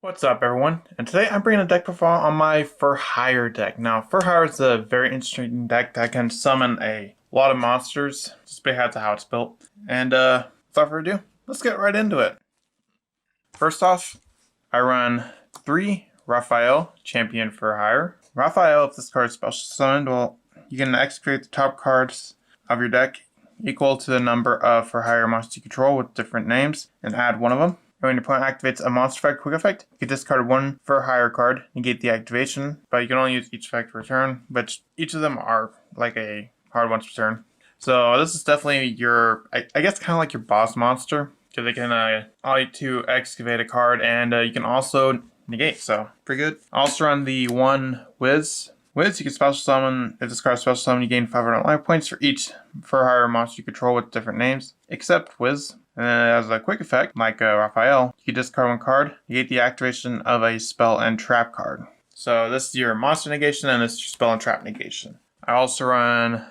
What's up, everyone? And today I'm bringing a deck profile on my For Hire deck. Now, For Hire is a very interesting deck that can summon a lot of monsters, just because of how it's built. And without further ado, let's get right into it. First off, I run 3 Raphael, Champion For Hire. Raphael, if this card is special summoned, well, you can execute the top cards of your deck equal to the number of For Hire monsters you control with different names, and add one of them. When your opponent activates a monster effect quick effect, you can discard one For Hire card, negate the activation, but you can only use each effect per turn, but each of them are like a hard once per turn. So this is definitely your, I guess kind of like your boss monster, because they can allow you to excavate a card, and you can also negate, so pretty good. Also run the one Wiz. Wiz, you can special summon. If this card is special summon, you gain 500 life points for each For Hire monster you control with different names, except Wiz. And as a quick effect, like Raphael, you can discard one card, negate the activation of a spell and trap card. So this is your monster negation, and this is your spell and trap negation. I also run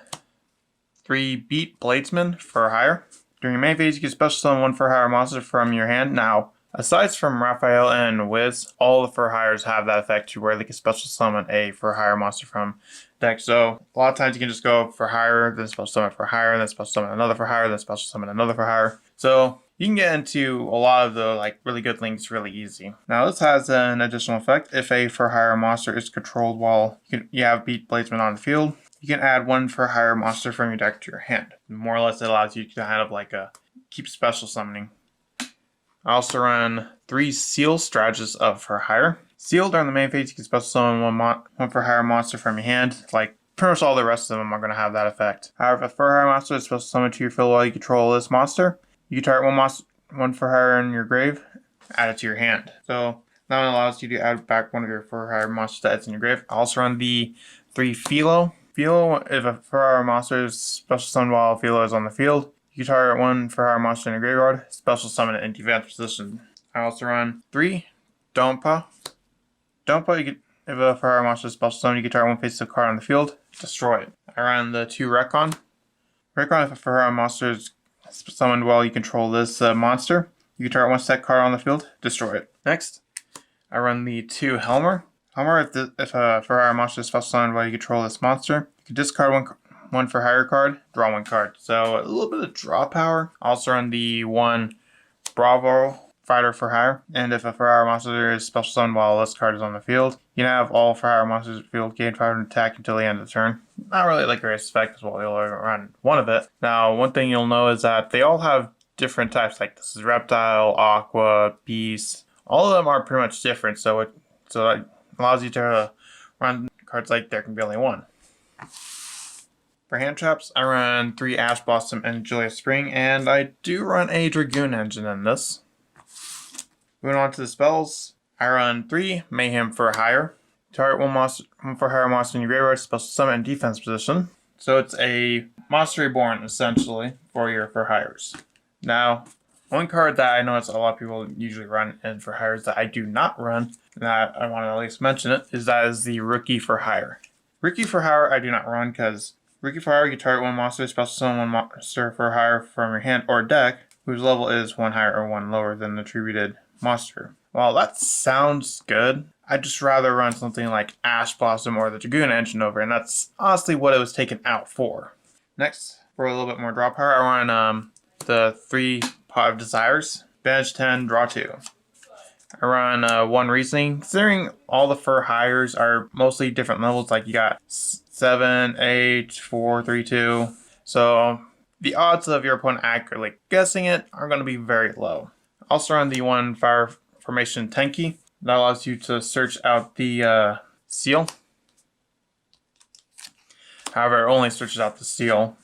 3 Beat Bladesman For Hire. During your main phase, you can special summon one For Hire monster from your hand. Now, aside from Raphael and Wiz, all the For Hires have that effect to where they can special summon a For Hire monster from deck. So a lot of times you can just go For Hire, then special summon For Hire, then special summon another For Hire, then special summon another For Hire. So you can get into a lot of the really good links really easy. Now this has an additional effect. If a For Hire monster is controlled while you have Beat Bladesman on the field, you can add one For Hire monster from your deck to your hand. More or less it allows you to kind of keep special summoning. I also run 3 Seal Strategists of For Hire. Seal, during the main phase, you can special summon one For Hire monster from your hand. Like, pretty much all the rest of them are going to have that effect. However, if a For Hire monster is special summoned to your field while you control this monster, you can target one For Hire in your grave, add it to your hand. So, that one allows you to add back one of your For Hire monsters that's in your grave. I also run the 3 Philo. Philo, if a For Hire monster is special summoned while Philo is on the field, you can target one For Hire monster in your graveyard, special summon it in defense position. I also run 3 Dompa. Dompa, if a For Hire monster is special summoned, you can target one face-up card on the field, destroy it. I run the 2 Recon. Recon, if a For Hire monster is summoned while you control this monster, you can target one set card on the field, destroy it. Next, I run the 2 Helmer. Helmer, if a For Hire monster is special summoned while you control this monster, you can discard one For Hire card, draw one card. So a little bit of draw power. Also run the 1 Bravo Fighter For Hire. And if a For Hire monster is special summoned while this card is on the field, you can have all For Hire monsters in the field gain 500 attack until the end of the turn. Not really like a great effect as well. You'll run one of it. Now, one thing you'll know is that they all have different types. Like this is Reptile, Aqua, Beast. All of them are pretty much different. So that allows you to run cards like there can be only one. For hand traps, I run 3 Ash Blossom and Julia Spring, and I do run a Dragoon engine in this. Moving on to the spells, I run 3 Mayhem For Hire. Target one For Hire monster in your graveyard, special summon in defense position. So it's a monster reborn, essentially, for your For Hires. Now, one card that I notice a lot of people usually run in For Hires that I do not run, and that I want to at least mention it, is the Rookie For Hire. Rookie For Hire I do not run because Rookie For Hire, you target one monster, special summon one monster For Hire from your hand or deck, whose level is 1 higher or 1 lower than the attributed monster. Well, that sounds good. I'd just rather run something like Ash Blossom or the Dragoon engine over, and that's honestly what it was taken out for. Next, for a little bit more draw power, I run the 3 Pot of Desires, bench 10, draw 2. I run 1 Reasoning. Considering all the For Hires are mostly different levels, like you got 7, 8, 4, 3, 2. So the odds of your opponent accurately guessing it are going to be very low. Also run the 1 Fire Formation Tenki. That allows you to search out the seal. However, it only searches out the seal.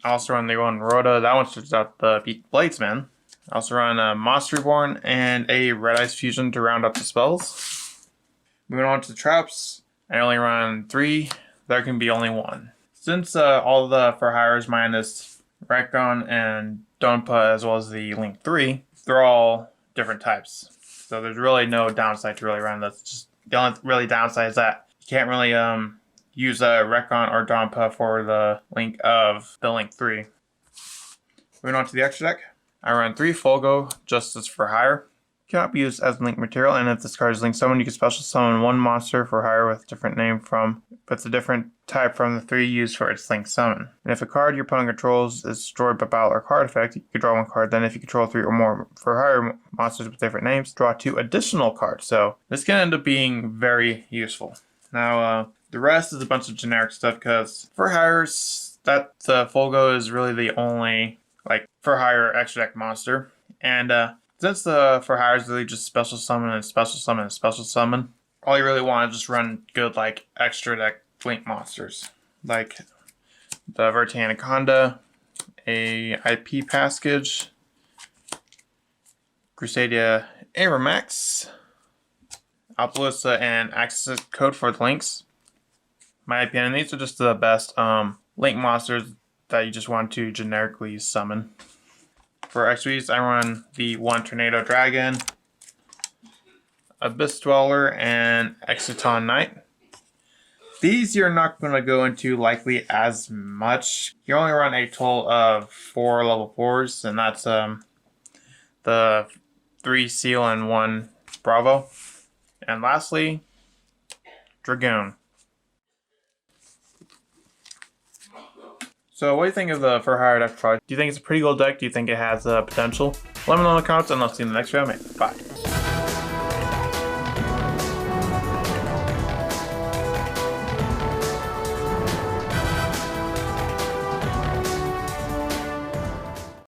I also run the 1 Rhoda. That one searches out the Beat Bladesman. I also run a Monster Reborn and a Red Ice Fusion to round up the spells. Moving on to the traps, I only run 3. There can be only 1. Since all the For Hires minus Recon and Donpa as well as the Link 3, they're all different types. So there's really no downside to really run. That's just the only really downside is that you can't really use a Recon or Donpa for the Link of the Link 3. Moving on to the extra deck, I run 3 Folgo Justice For Hire. cannot be used as link material, and if this card is linked summon, you can special summon one monster for hire with a different name from, but it's a different type from the 3 used for its link summon. And if a card your opponent controls is destroyed by battle or card effect, you can draw 1 card. Then if you control 3 or more for hire monsters with different names, draw 2 additional cards. So this can end up being very useful. Now, the rest is a bunch of generic stuff, because for hires, that Fulgo is really the only like for hire extra deck monster. And since the for hire is really just special summon and special summon and special summon, all you really want is just run good like extra deck link monsters, like the Verti Anaconda, a IP Passage, Crusadia Aeromax, Alpalissa, and access code for the links. My opinion, these are just the best link monsters that you just want to generically summon. For XPs, I run the 1 Tornado Dragon, Abyss Dweller, and Exciton Knight. These you're not going to go into likely as much. You only run a total of 4 level 4s, and that's the 3 Seal and 1 Bravo. And lastly, Dragoon. So what do you think of the for hire deck? Do you think it's a pretty cool deck? Do you think it has potential? Let me know in the comments, and I'll see you in the next video. Bye.